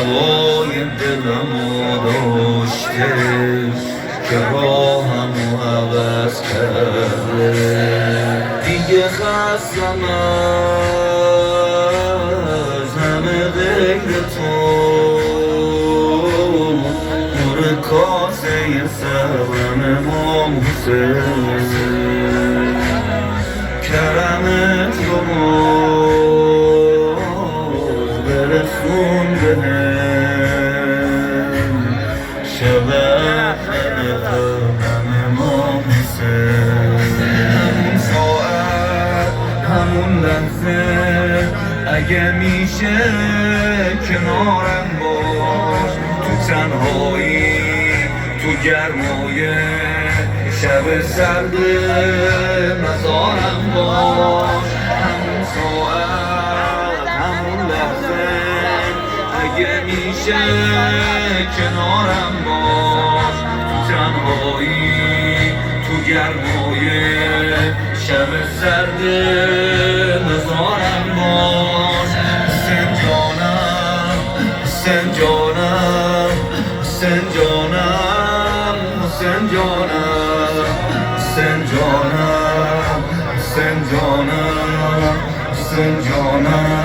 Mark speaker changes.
Speaker 1: هوای دلمو داشته که راهمو عوض کرده. دیگه خستم از همه غیر تو، نور کاسه صبرم ماموسه، کرمت رو برسون بهم، شب همه ماموسه. همون ساعت همون لحظه اگه میشه کنارم باش، تو تنهایی تو گرمای شب سرد مزارم باش. همون ساعت همون لحظه اگه میشه کنارم باش، تو تنهایی تو گرمای شب سرد مزارم باش. حسین جانم حسین جانم حسین جانم حسین جانم حسین جانم حسین جانم حسین جانم.